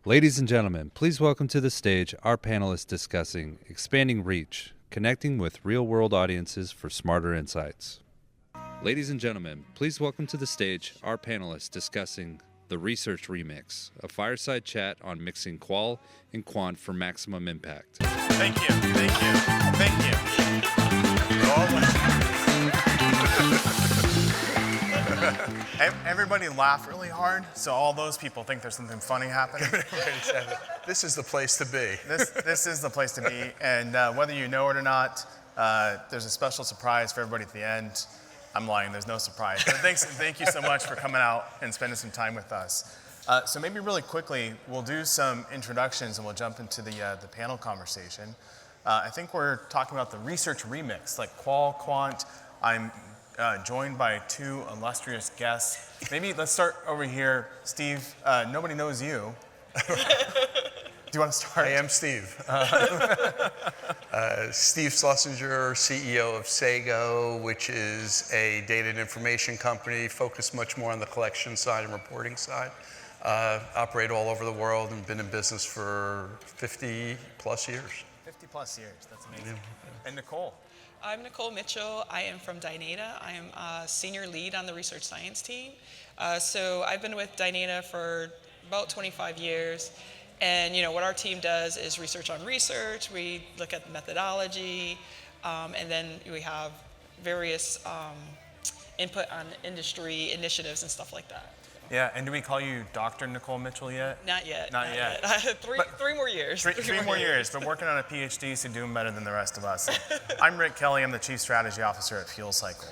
Ladies and gentlemen, please welcome to the stage our panelists discussing expanding reach, connecting with real-world audiences for smarter insights. Ladies and gentlemen, please welcome to the stage our panelists discussing the Research Remix, a fireside chat on mixing Qual and Quant for maximum impact. Thank you. Everybody laugh really hard, so all those people think there's something funny happening. This is the place to be. This is the place to be, and whether you know it or not, there's a special surprise for everybody at the end. I'm lying, there's no surprise. But thank you so much for coming out and spending some time with us. So maybe really quickly, we'll do some introductions and we'll jump into the panel conversation. I think we're talking about the research remix, like Qual, Quant. I'm joined by two illustrious guests. Maybe let's start over here. Steve, nobody knows you. Do you want to start? I am Steve. Steve Schlesinger, CEO of Sago, which is a data and information company focused much more on the collection side and reporting side. Operate all over the world and been in business for 50 plus years. 50 plus years, that's amazing. Yeah. And Nicole? I'm Nicole Mitchell. I am from Dynata. I am a senior lead on the research science team. So I've been with Dynata for about 25 years. And what our team does is research on research. We look at methodology, and then we have various input on industry initiatives and stuff like that. Yeah, and do we call you Dr. Nicole Mitchell yet? Not yet. Not yet. Three more years. Three more years, but working on a PhD, so doing better than the rest of us. I'm Rick Kelly. I'm the Chief Strategy Officer at Fuel Cycle.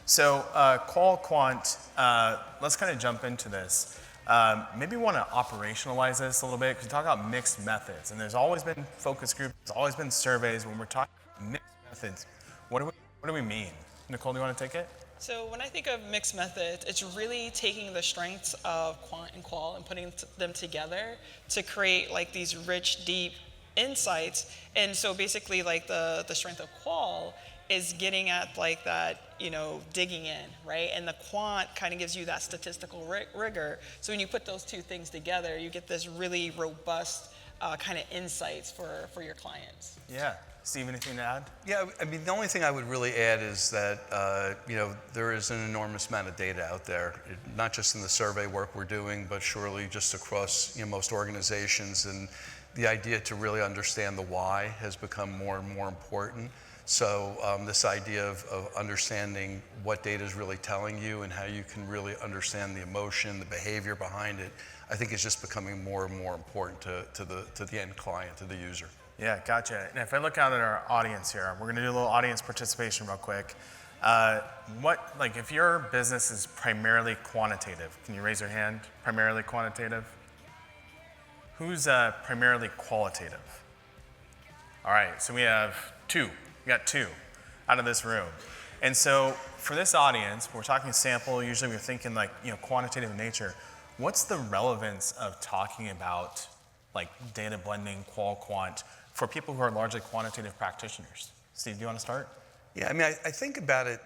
So Qual, Quant, let's kind of jump into this. Maybe we want to operationalize this a little bit, because we talk about mixed methods, and there's always been focus groups, there's always been surveys. When we're talking mixed methods, what do we mean? Nicole, do you want to take it? So when I think of mixed methods, it's really taking the strengths of Quant and Qual and putting them together to create like these rich, deep insights. And so basically like the strength of Qual is getting at like that, digging in, right? And the Quant kind of gives you that statistical rigor. So when you put those two things together, you get this really robust kind of insights for your clients. Yeah. Steve, anything to add? Yeah, I mean, the only thing I would really add is that, there is an enormous amount of data out there, not just in the survey work we're doing, but surely just across most organizations. And the idea to really understand the why has become more and more important. So this idea of understanding what data is really telling you and how you can really understand the emotion, the behavior behind it, I think is just becoming more and more important to the end client, to the user. Yeah, gotcha. And if I look out at our audience here, we're going to do a little audience participation real quick. If your business is primarily quantitative, can you raise your hand? Primarily quantitative? Who's primarily qualitative? All right, so we have two. We got two out of this room. And so for this audience, we're talking sample, usually we're thinking quantitative in nature. What's the relevance of talking about data blending, qual, quant, for people who are largely quantitative practitioners? Steve, do you want to start? Yeah, I mean, I think about it,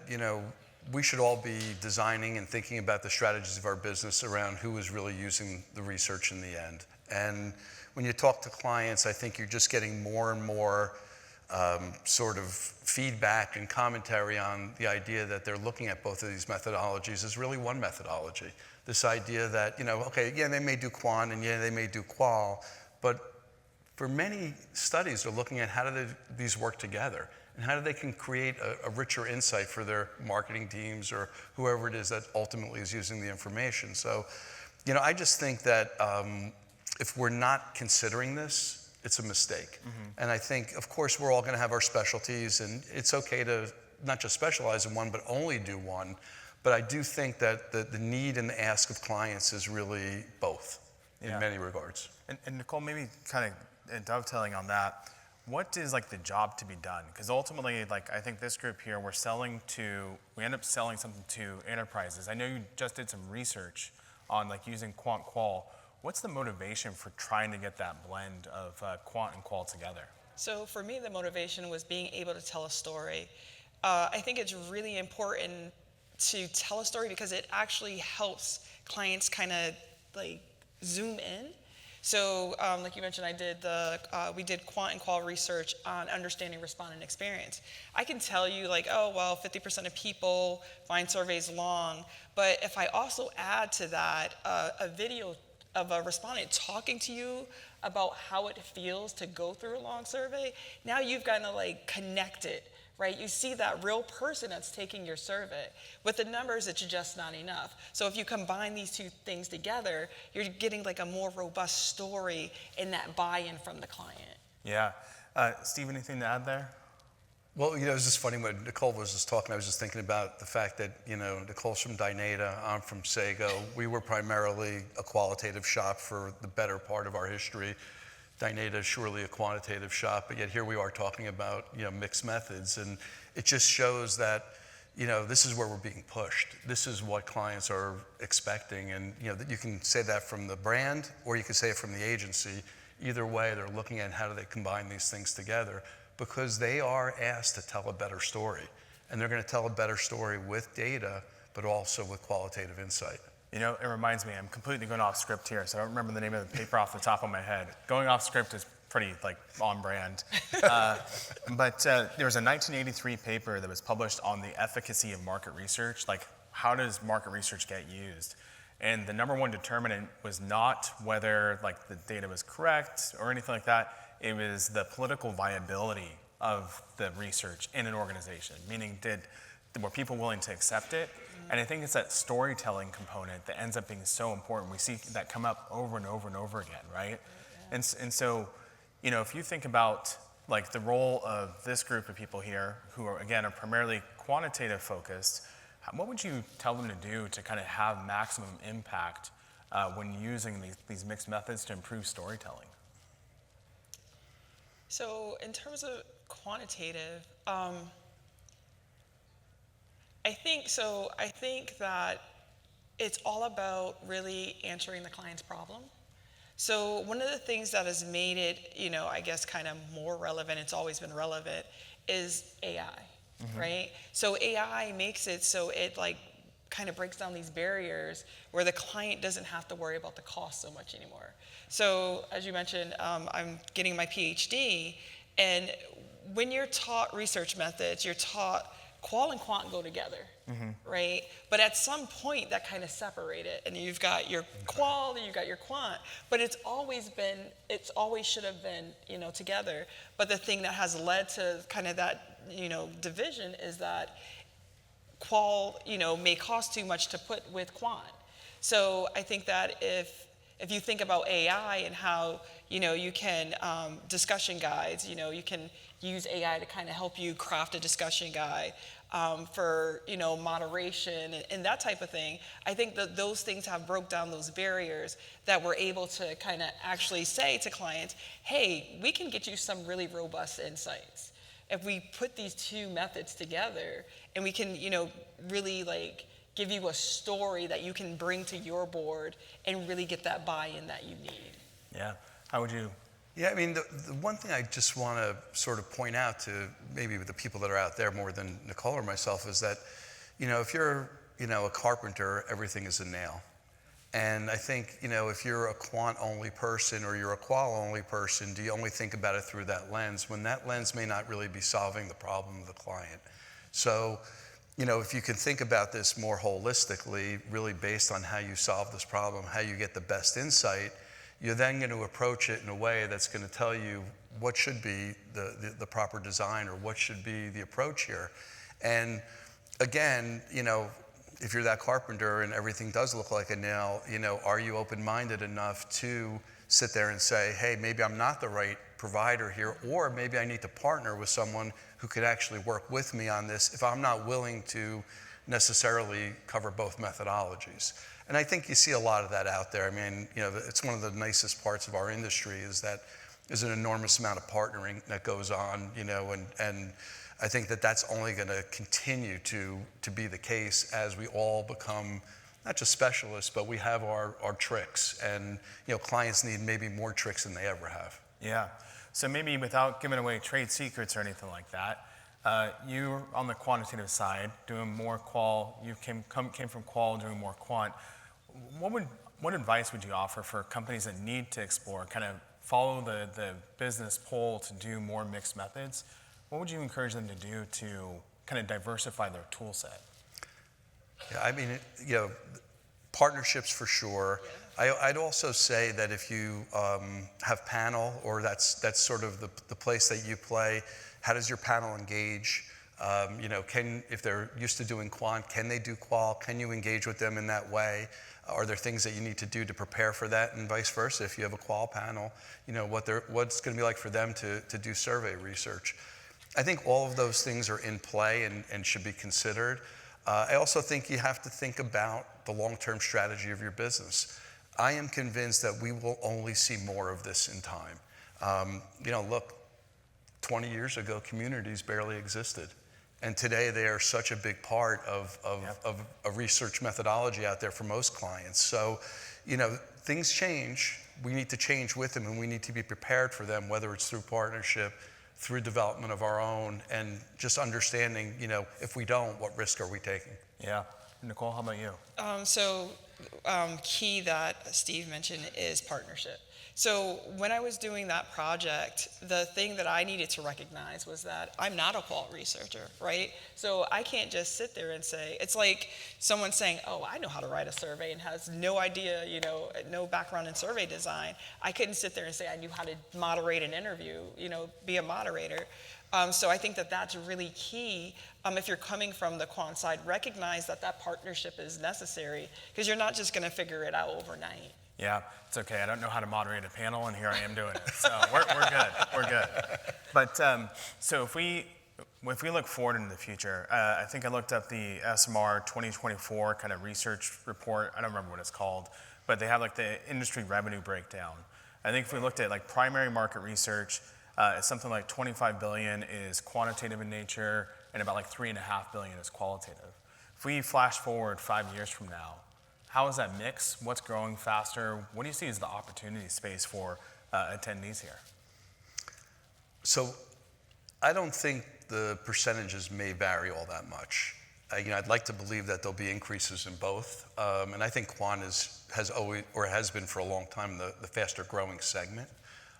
we should all be designing and thinking about the strategies of our business around who is really using the research in the end. And when you talk to clients, I think you're just getting more and more sort of feedback and commentary on the idea that they're looking at both of these methodologies as really one methodology. This idea that, they may do quant and they may do qual, but for many studies, they're looking at how do these work together and how do they can create a richer insight for their marketing teams or whoever it is that ultimately is using the information. So, I just think that if we're not considering this, it's a mistake. Mm-hmm. And I think, of course, we're all going to have our specialties, and it's okay to not just specialize in one, but only do one. But I do think that the need and the ask of clients is really both in many regards. And Nicole, maybe kind of dovetailing on that, what is the job to be done? Because ultimately, I think this group here, we end up selling something to enterprises. I know you just did some research on using quant qual. What's the motivation for trying to get that blend of quant and qual together? So for me, the motivation was being able to tell a story. I think it's really important to tell a story because it actually helps clients kind of zoom in. So, like you mentioned, we did quant and qual research on understanding respondent experience. I can tell you like, oh, well, 50% of people find surveys long, but if I also add to that a video of a respondent talking to you about how it feels to go through a long survey, now you've gotten to like connect it, right? You see that real person that's taking your survey. With the numbers, it's just not enough. So if you combine these two things together, you're getting like a more robust story and that buy-in from the client. Yeah. Steve, anything to add there? Well, it was just funny when Nicole was just talking, I was just thinking about the fact that, Nicole's from Dynata, I'm from Sago. We were primarily a qualitative shop for the better part of our history. Dynata is surely a quantitative shop, but yet here we are talking about, mixed methods. And it just shows that, this is where we're being pushed. This is what clients are expecting. And, that you can say that from the brand or you can say it from the agency. Either way, they're looking at how do they combine these things together, because they are asked to tell a better story. And they're going to tell a better story with data, but also with qualitative insight. It reminds me, I'm completely going off script here, so I don't remember the name of the paper off the top of my head. Going off script is pretty on brand. But there was a 1983 paper that was published on the efficacy of market research, like how does market research get used? And the number one determinant was not whether the data was correct or anything like that. It was the political viability of the research in an organization, meaning were people willing to accept it? And I think it's that storytelling component that ends up being so important. We see that come up over and over and over again, right? And so, if you think about the role of this group of people here who are primarily quantitative focused, what would you tell them to do to kind of have maximum impact when using these mixed methods to improve storytelling? So in terms of quantitative, I think that it's all about really answering the client's problem. So one of the things that has made it, I guess kind of more relevant, it's always been relevant, is AI, right? So AI makes it so it kind of breaks down these barriers where the client doesn't have to worry about the cost so much anymore. So as you mentioned, I'm getting my PhD, and when you're taught research methods, you're taught qual and quant go together, right? But at some point that kind of separated, and you've got your qual and you've got your quant, but it's always should have been, together. But the thing that has led to kind of that, division is that qual, may cost too much to put with quant. So I think that if you think about AI and how, you can, discussion guides, you can use AI to kind of help you craft a discussion guide for, moderation and that type of thing. I think that those things have broke down those barriers that we're able to kind of actually say to clients, hey, we can get you some really robust insights. If we put these two methods together and we can, really give you a story that you can bring to your board and really get that buy-in that you need. Yeah. How would you? Yeah, I mean, the one thing I just want to sort of point out to maybe the people that are out there more than Nicole or myself is that, if you're, a carpenter, everything is a nail. And I think, if you're a quant-only person or you're a qual-only person, do you only think about it through that lens when that lens may not really be solving the problem of the client? So, if you can think about this more holistically, really based on how you solve this problem, how you get the best insight, you're then going to approach it in a way that's going to tell you what should be the proper design or what should be the approach here. And again, if you're that carpenter and everything does look like a nail, are you open-minded enough to sit there and say, hey, maybe I'm not the right provider here, or maybe I need to partner with someone who could actually work with me on this if I'm not willing to necessarily cover both methodologies. And I think you see a lot of that out there. I mean, it's one of the nicest parts of our industry is that there's an enormous amount of partnering that goes on, and I think that that's only going to continue to be the case as we all become not just specialists, but we have our tricks, and clients need maybe more tricks than they ever have. Yeah. So maybe without giving away trade secrets or anything like that, you're on the quantitative side doing more qual. You came from qual doing more quant. What would what advice would you offer for companies that need to explore, kind of follow the business pull to do more mixed methods? What would you encourage them to do to kind of diversify their tool set? Yeah, I mean, partnerships for sure. I'd also say that if you have panel, or that's sort of the place that you play, how does your panel engage? If they're used to doing Quant, can they do Qual? Can you engage with them in that way? Are there things that you need to do to prepare for that, and vice versa? If you have a Qual panel, what's going to be like for them to do survey research? I think all of those things are in play and should be considered. I also think you have to think about the long-term strategy of your business. I am convinced that we will only see more of this in time. Look, 20 years ago, communities barely existed. And today they are such a big part of a research methodology out there for most clients. So, things change. We need to change with them, and we need to be prepared for them, whether it's through partnership, through development of our own, and just understanding, if we don't, what risk are we taking? Yeah. Nicole, how about you? Key that Steve mentioned is partnership. So when I was doing that project, the thing that I needed to recognize was that I'm not a qual researcher, right? So I can't just sit there and say, it's like someone saying, oh, I know how to write a survey, and has no idea, no background in survey design. I couldn't sit there and say I knew how to moderate an interview, be a moderator. So I think that that's really key. If you're coming from the quant side, recognize that partnership is necessary, because you're not just going to figure it out overnight. Yeah, it's okay. I don't know how to moderate a panel, and here I am doing it. So we're good. We're good. But so if we look forward into the future, I think I looked up the SMR 2024 kind of research report. I don't remember what it's called, but they have like the industry revenue breakdown. I think if we looked at like primary market research, it's something like 25 billion is quantitative in nature, and about like 3.5 billion is qualitative. If we flash forward 5 years from now, how is that mix? What's growing faster? What do you see as the opportunity space for attendees here? So I don't think the percentages may vary all that much. I'd like to believe that there'll be increases in both. And I think Quant has always, or has been for a long time, the faster growing segment.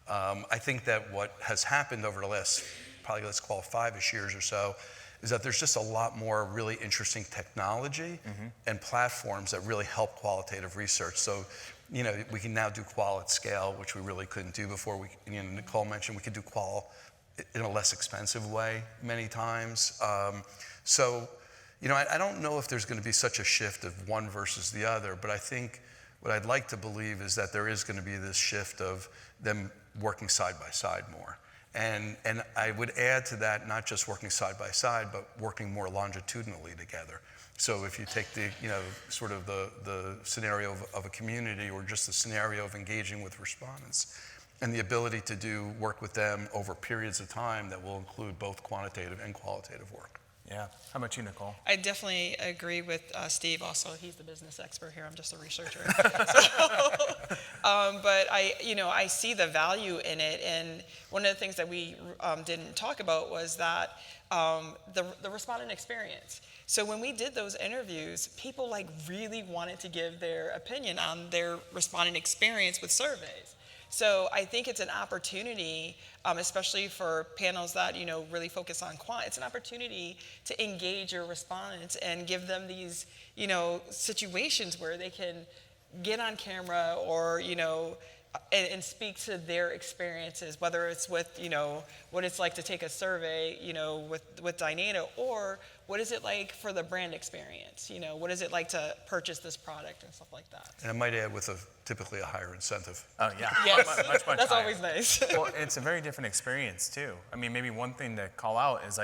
I think that what has happened over the last, probably let's call it 5-ish years or so, is that there's just a lot more really interesting technology and platforms that really help qualitative research. So, we can now do Qual at scale, which we really couldn't do before. Nicole mentioned we could do Qual in a less expensive way many times. I don't know if there's going to be such a shift of one versus the other, but I think what I'd like to believe is that there is going to be this shift of them working side by side more. And I would add to that, not just working side by side, but working more longitudinally together. So if you take the, sort of the scenario of a community, or just the scenario of engaging with respondents, and the ability to work with them over periods of time that will include both quantitative and qualitative work. Yeah. How about you, Nicole? I definitely agree with Steve. Also, he's the business expert here. I'm just a researcher. But I see the value in it. And one of the things that we didn't talk about was that the respondent experience. So when we did those interviews, people really wanted to give their opinion on their respondent experience with surveys. So I think it's an opportunity, especially for panels that really focus on quant. It's an opportunity to engage your respondents and give them these situations where they can get on camera, or and speak to their experiences, whether it's with what it's like to take a survey with Dynata, or what is it like for the brand experience? What is it like to purchase this product and stuff like that? And I might add, with typically a higher incentive. Oh yeah, yes. much That's higher. always nice. Well, it's a very different experience too. I mean, maybe one thing to call out is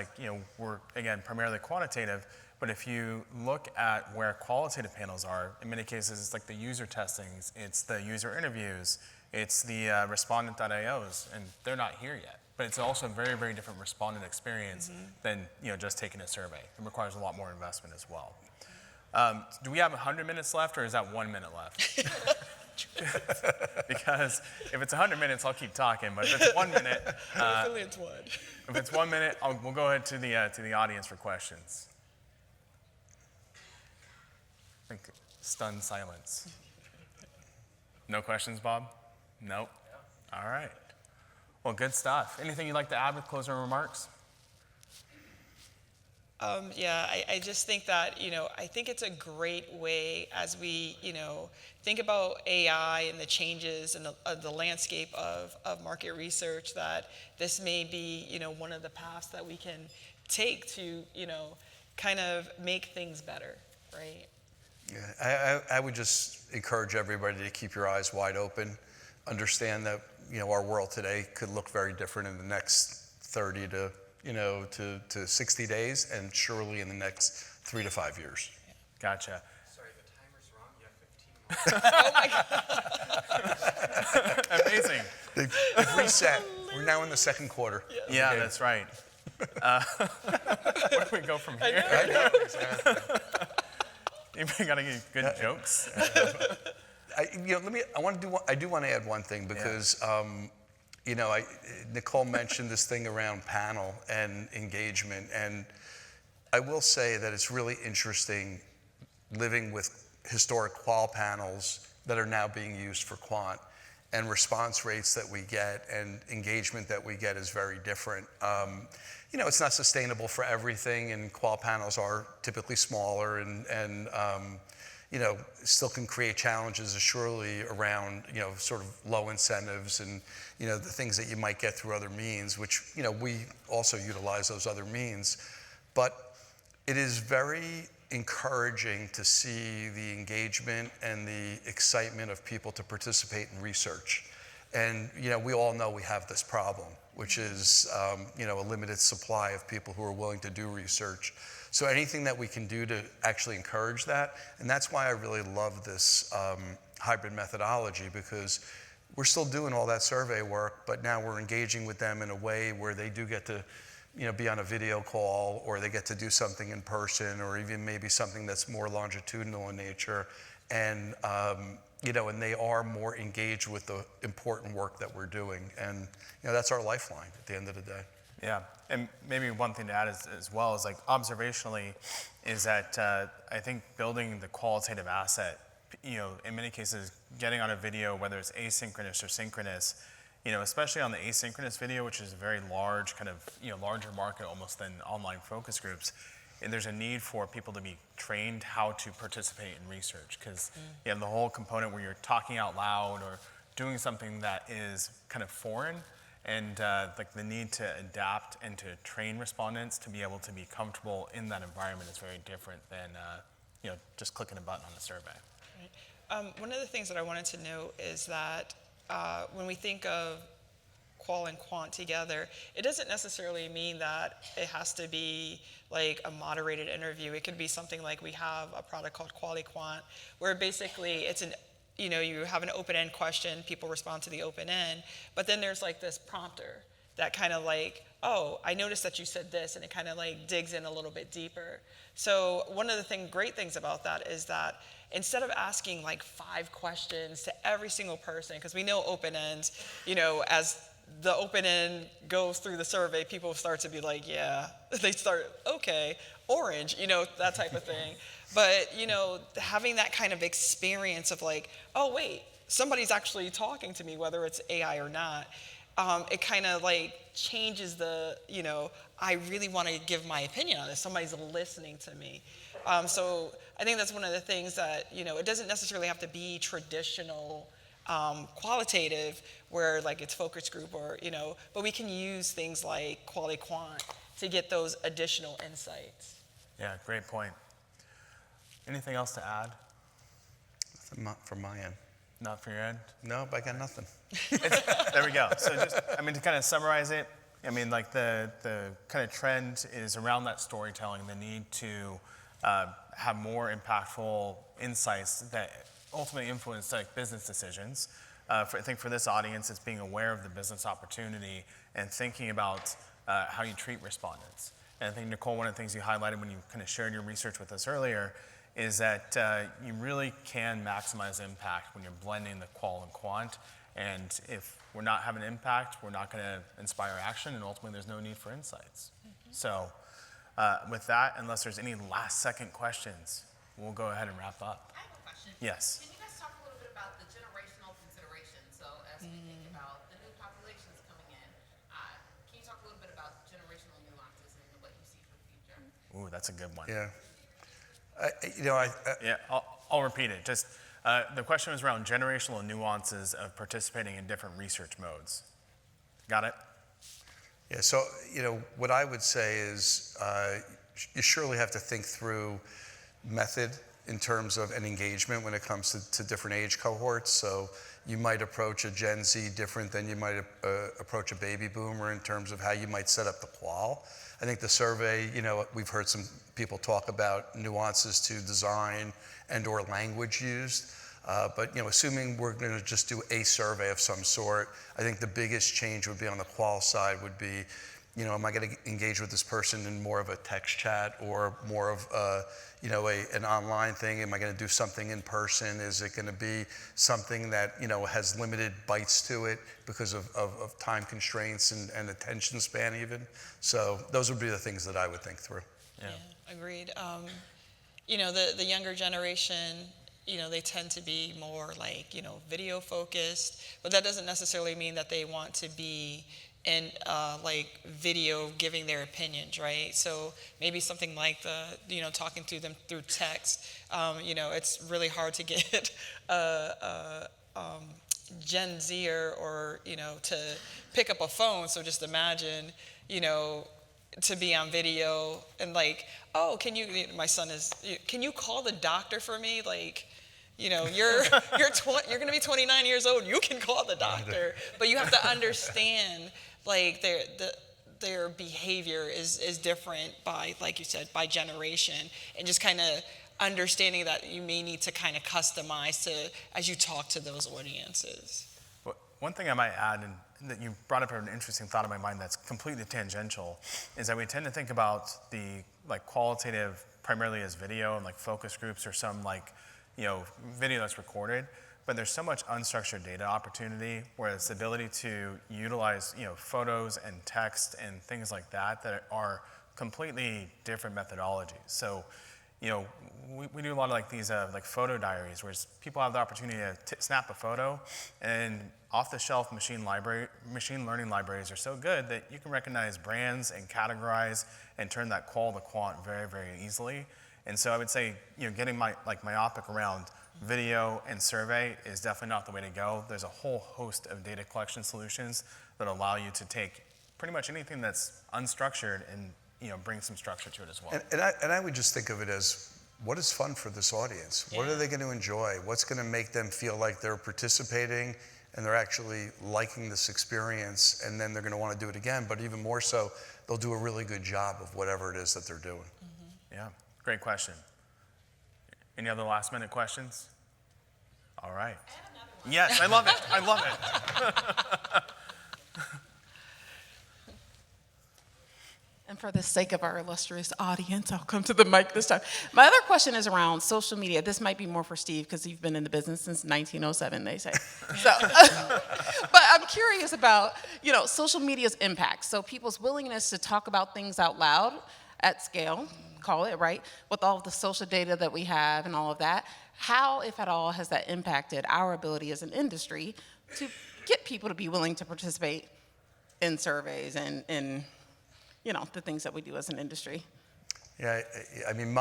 we're again primarily quantitative, but if you look at where qualitative panels are, in many cases it's like the user testings, it's the user interviews, it's the respondent.ios, and they're not here yet. But it's also a very, very different respondent experience than just taking a survey. It requires a lot more investment as well. Do we have 100 minutes left, or is that 1 minute left? Because if it's 100 minutes, I'll keep talking. But if it's 1 minute, Hopefully it's one. if it's 1 minute, we'll go ahead to the audience for questions. I think stunned silence. No questions, Bob? Nope. All right. Well, good stuff. Anything you'd like to add with closing remarks? Yeah, I just think that, I think it's a great way as we, think about AI and the changes and the landscape of market research, that this may be, one of the paths that we can take to, kind of make things better, right? Yeah, I would just encourage everybody to keep your eyes wide open, understand that, our world today could look very different in the next 30 to 60 days, and surely in the next 3 to 5 years. Gotcha. Sorry, the timer's wrong. You have 15 more. Oh my God. Amazing. They've reset. We're now in the second quarter. Yeah, Okay. that's right. Where do we go from here? I know, exactly. You got any good jokes? I do want to add one thing, because Nicole mentioned this thing around panel and engagement, and I will say that it's really interesting living with historic Qual panels that are now being used for Quant, and response rates that we get and engagement that we get is very different. It's not sustainable for everything, and Qual panels are typically smaller and still can create challenges surely around, sort of low incentives and, the things that you might get through other means, which, we also utilize those other means. But it is very encouraging to see the engagement and the excitement of people to participate in research. And, we all know we have this problem, which is, a limited supply of people who are willing to do research. So anything that we can do to actually encourage that, and that's why I really love this hybrid methodology, because we're still doing all that survey work, but now we're engaging with them in a way where they do get to, be on a video call, or they get to do something in person, or even maybe something that's more longitudinal in nature, and and they are more engaged with the important work that we're doing, and that's our lifeline at the end of the day. Yeah, and maybe one thing to add as well is, like, observationally, is that I think building the qualitative asset, in many cases, getting on a video, whether it's asynchronous or synchronous, especially on the asynchronous video, which is a very large kind of, larger market almost than online focus groups, and there's a need for people to be trained how to participate in research, because you have the whole component where you're talking out loud or doing something that is kind of foreign. And like the need to adapt and to train respondents to be able to be comfortable in that environment is very different than just clicking a button on a survey. Right. One of the things that I wanted to note is that when we think of Qual and Quant together, it doesn't necessarily mean that it has to be like a moderated interview. It could be something like, we have a product called Quant, where basically it's you have an open-end question, people respond to the open-end, but then there's like this prompter that kind of like, oh, I noticed that you said this, and it kind of like digs in a little bit deeper. So one of the great things about that is that instead of asking like 5 questions to every single person, because we know open-ends, as the open-end goes through the survey, people start to be like, yeah, they start, okay, orange, that type of thing. But, having that kind of experience of like, oh, wait, somebody's actually talking to me, whether it's AI or not, it kind of like changes the, I really want to give my opinion on this. Somebody's listening to me. So I think that's one of the things that, it doesn't necessarily have to be traditional qualitative, where like it's focus group or, but we can use things like quant to get those additional insights. Yeah, great point. Anything else to add? Nothing from my end. Not from your end? No, I got nothing. There we go. So just, to kind of summarize it, like the kind of trend is around that storytelling, the need to have more impactful insights that ultimately influence like business decisions. I think for this audience, it's being aware of the business opportunity and thinking about how you treat respondents. And I think, Nicole, one of the things you highlighted when you kind of shared your research with us earlier is that you really can maximize impact when you're blending the Qual and Quant. And if we're not having impact, we're not going to inspire action, and ultimately there's no need for insights. So with that, unless there's any last second questions, we'll go ahead and wrap up. I have a question. Yes. Can you guys talk a little bit about the generational Ooh, that's a good one. Yeah. Yeah, I'll repeat it. Just the question was around generational nuances of participating in different research modes. Got it? Yeah, so, what I would say is you surely have to think through method in terms of an engagement when it comes to different age cohorts. So you might approach a Gen Z different than you might approach a baby boomer in terms of how you might set up the qual. I think the survey, we've heard some people talk about nuances to design and or language used. But assuming we're going to just do a survey of some sort, I think the biggest change would be on the qual side would be, am I going to engage with this person in more of a text chat or more of an online thing? Am I going to do something in person? Is it going to be something that has limited bites to it because of time constraints and attention span even? So those would be the things that I would think through. Yeah, agreed. The younger generation, they tend to be more like, video focused, but that doesn't necessarily mean that they want to be in like video giving their opinions, right? So maybe something like talking to them through text. It's really hard to get Gen Zer or to pick up a phone. So just imagine, to be on video and like, oh, my son is, can you call the doctor for me? Like, you're going to be 29 years old. You can call the doctor, but you have to understand like their behavior is different by, like you said, by generation, and just kind of understanding that you may need to kind of customize as you talk to those audiences. But one thing I might add, and that you brought up an interesting thought in my mind that's completely tangential, is that we tend to think about the like qualitative primarily as video and like focus groups or some like video that's recorded, but there's so much unstructured data opportunity where it's the ability to utilize, photos and text and things like that are completely different methodologies. So, we do a lot of like these like photo diaries where people have the opportunity to snap a photo, and off-the-shelf machine learning libraries are so good that you can recognize brands and categorize and turn that qual to quant very, very easily. And so I would say, getting myopic around video and survey is definitely not the way to go. There's a whole host of data collection solutions that allow you to take pretty much anything that's unstructured and bring some structure to it as well. And I would just think of it as, what is fun for this audience? Yeah. What are they going to enjoy? What's going to make them feel like they're participating and they're actually liking this experience, and then they're going to want to do it again, but even more so, they'll do a really good job of whatever it is that they're doing. Mm-hmm. Yeah. Great question. Any other last minute questions? All right. Yes, I love it. I love it. And for the sake of our illustrious audience, I'll come to the mic this time. My other question is around social media. This might be more for Steve because you've been in the business since 1907, they say. So, but I'm curious about, social media's impact. So people's willingness to talk about things out loud at scale, call it, right, with all of the social data that we have and all of that. How, if at all, has that impacted our ability as an industry to get people to be willing to participate in surveys and the things that we do as an industry? Yeah, I mean,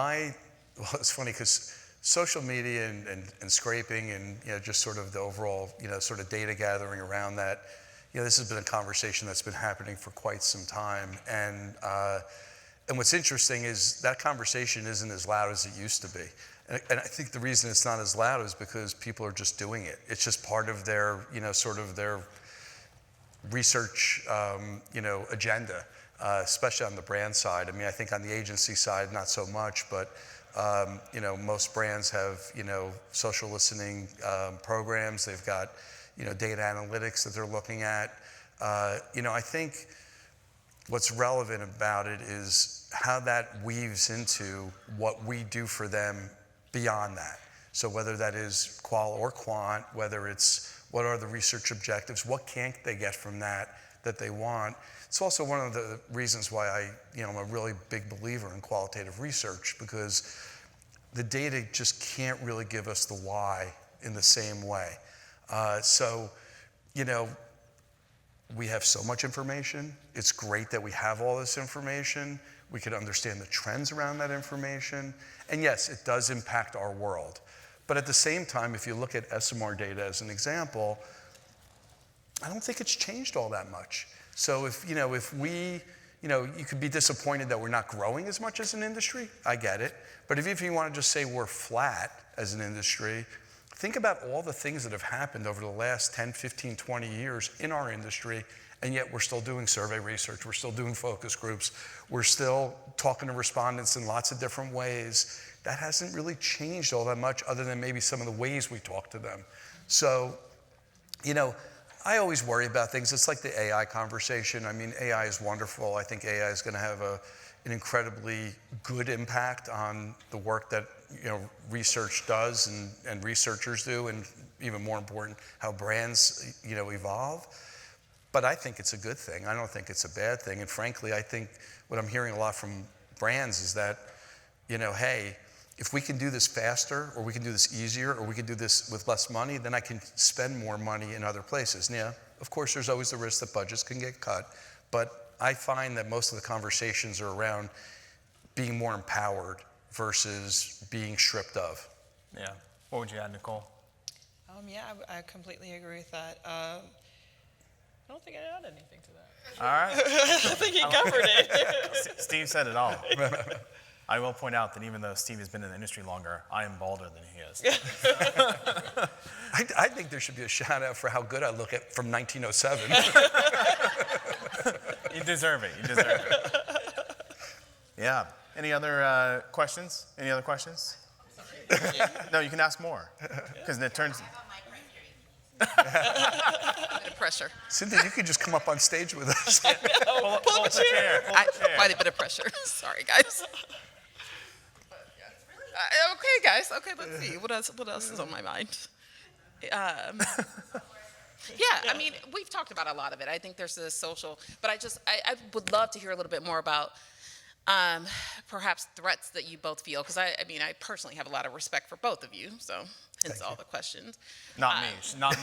it's funny because social media and scraping and, just sort of the overall, sort of data gathering around that, this has been a conversation that's been happening for quite some time. And what's interesting is that conversation isn't as loud as it used to be. And I think the reason it's not as loud is because people are just doing it. It's just part of their, sort of their research, agenda, especially on the brand side. I mean, I think on the agency side, not so much, but, most brands have, social listening programs. They've got, data analytics that they're looking at. I think what's relevant about it is how that weaves into what we do for them beyond that. So whether that is qual or quant, whether it's what are the research objectives, what can they get from that they want. It's also one of the reasons why I'm a really big believer in qualitative research, because the data just can't really give us the why in the same way. we have so much information. It's great that we have all this information. We could understand the trends around that information. And yes, it does impact our world. But at the same time, if you look at SMR data as an example, I don't think it's changed all that much. So if we, you could be disappointed that we're not growing as much as an industry. I get it. But if you want to just say we're flat as an industry, think about all the things that have happened over the last 10, 15, 20 years in our industry, and yet we're still doing survey research, we're still doing focus groups, we're still talking to respondents in lots of different ways. That hasn't really changed all that much other than maybe some of the ways we talk to them. So, I always worry about things. It's like the AI conversation. I mean, AI is wonderful. I think AI is going to have an incredibly good impact on the work that research does and researchers do, and even more important, how brands evolve. But I think it's a good thing. I don't think it's a bad thing. And frankly, I think what I'm hearing a lot from brands is that, hey, if we can do this faster, or we can do this easier, or we can do this with less money, then I can spend more money in other places. Now, of course, there's always the risk that budgets can get cut, but I find that most of the conversations are around being more empowered versus being stripped of. Yeah. What would you add, Nicole? Yeah, I completely agree with that. I don't think I add anything to that. All right. I think he covered it. Steve said it all. I will point out that even though Steve has been in the industry longer, I am balder than he is. I think there should be a shout out for how good I look at from 1907. You deserve it. You deserve it. Yeah. Any other questions? Any other questions? No, you can ask more. Because it turns. Pressure. Cynthia, you could just come up on stage with us. Pull the chair. Quite a bit of pressure. Sorry, guys. Okay, guys. Okay, let's see. What else is on my mind? Yeah, I mean, we've talked about a lot of it. I think there's this social, but I would love to hear a little bit more about perhaps threats that you both feel, because I personally have a lot of respect for both of you, so hence all the questions. Not me,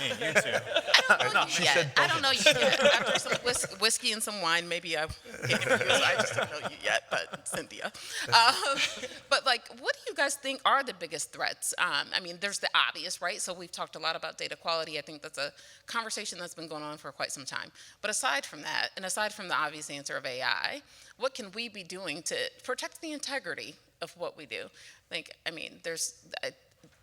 you two. I don't know you yet. After some whiskey and some wine, maybe I hate you, so I just don't know you yet, but Cynthia. But what do you guys think are the biggest threats? There's the obvious, right? So we've talked a lot about data quality. I think that's a conversation that's been going on for quite some time. But aside from that, and aside from the obvious answer of AI, what can we be doing to protect the integrity of what we do?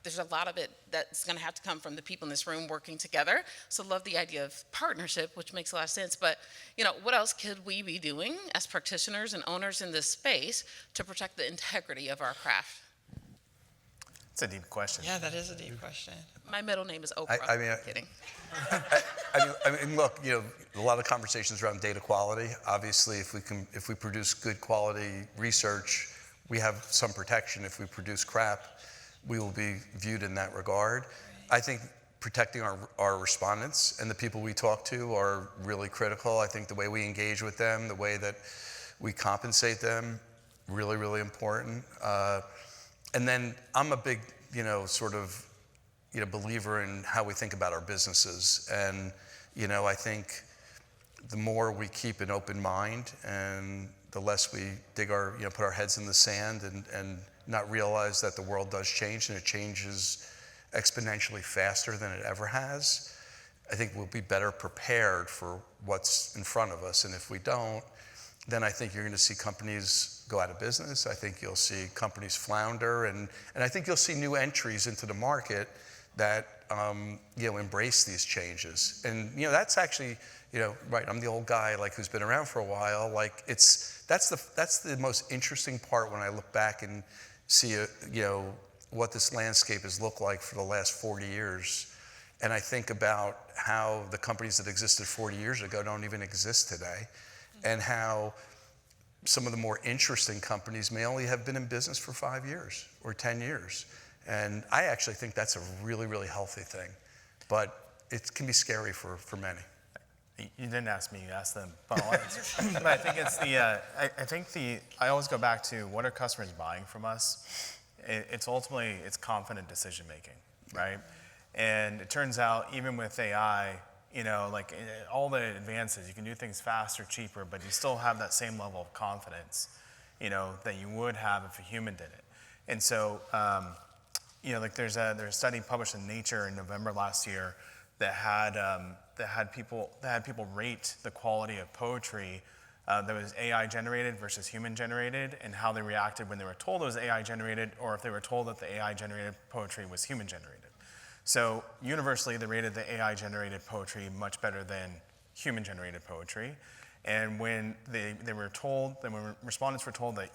There's a lot of it that's going to have to come from the people in this room working together. So love the idea of partnership, which makes a lot of sense. But, what else could we be doing as practitioners and owners in this space to protect the integrity of our craft? It's a deep question. Yeah, that is a deep question. My middle name is Oprah. Kidding. Look, a lot of conversations around data quality. Obviously, if we produce good quality research, we have some protection. If we produce crap, we will be viewed in that regard. I think protecting our respondents and the people we talk to are really critical. I think the way we engage with them, the way that we compensate them, really, really important. And then I'm a big, believer in how we think about our businesses. And, I think the more we keep an open mind and the less we put our heads in the sand and not realize that the world does change, and it changes exponentially faster than it ever has, I think we'll be better prepared for what's in front of us. And if we don't, then I think you're going to see companies go out of business. I think you'll see companies flounder, and I think you'll see new entries into the market that embrace these changes. And that's actually, right, I'm the old guy who's been around for a while. That's the most interesting part when I look back and see what this landscape has looked like for the last 40 years. And I think about how the companies that existed 40 years ago don't even exist today, and how some of the more interesting companies may only have been in business for 5 years or 10 years. And I actually think that's a really, really healthy thing. But it can be scary for many. You didn't ask me, you asked them. But I think I always go back to, what are customers buying from us? It's confident decision making, right? And it turns out, even with AI, like all the advances, you can do things faster, cheaper, but you still have that same level of confidence, that you would have if a human did it. And so, like there's a study published in Nature in November last year that had people rate the quality of poetry that was AI generated versus human generated, and how they reacted when they were told it was AI generated, or if they were told that the AI generated poetry was human generated. So universally, they rated the AI generated poetry much better than human generated poetry. And when they were told, then when respondents were told that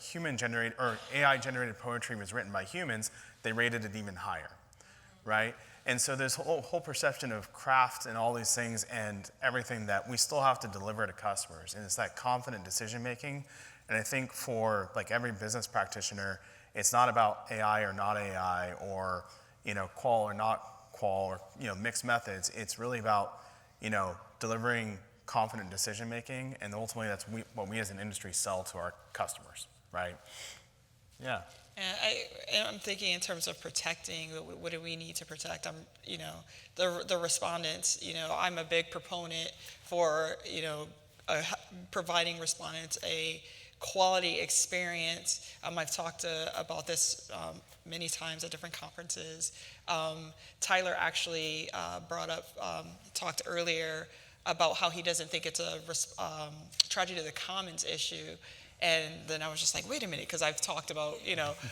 AI generated poetry was written by humans, they rated it even higher, right? And so there's whole perception of craft and all these things and everything that we still have to deliver to customers. And it's that confident decision making. And I think for like every business practitioner, it's not about AI or not AI, or qual or not qual, or mixed methods. It's really about delivering confident decision making, and ultimately that's what we as an industry sell to our customers, right? Yeah. And I'm thinking in terms of protecting, what do we need to protect? The respondents. I'm a big proponent for providing respondents a quality experience. I've talked about this many times at different conferences. Tyler actually talked earlier about how he doesn't think it's a tragedy of the commons issue. And then I was just like, wait a minute, because I've talked about,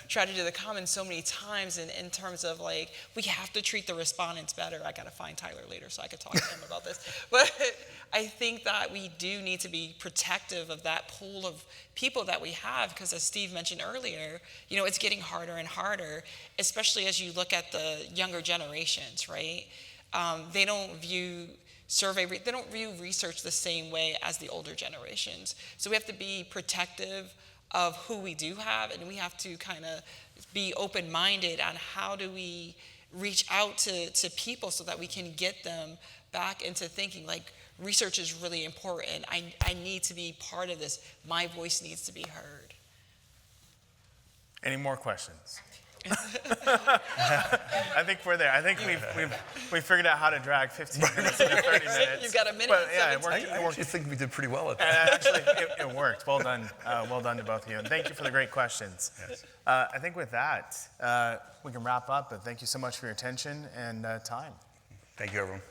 tragedy of the commons so many times in terms of like, we have to treat the respondents better. I got to find Tyler later so I could talk to him about this. But I think that we do need to be protective of that pool of people that we have, because as Steve mentioned earlier, it's getting harder and harder, especially as you look at the younger generations, right? They don't view research the same way as the older generations. So we have to be protective of who we do have, and we have to kind of be open-minded on how do we reach out to people so that we can get them back into thinking like research is really important. I need to be part of this. My voice needs to be heard. Any more questions? I think we're there. I think we've figured out how to drag 15 minutes into 30 minutes. You've got a minute. But yeah, I actually think we did pretty well at that. Actually, it worked. Well done. Well done to both of you. And thank you for the great questions. Yes. I think with that, we can wrap up. But thank you so much for your attention and time. Thank you, everyone.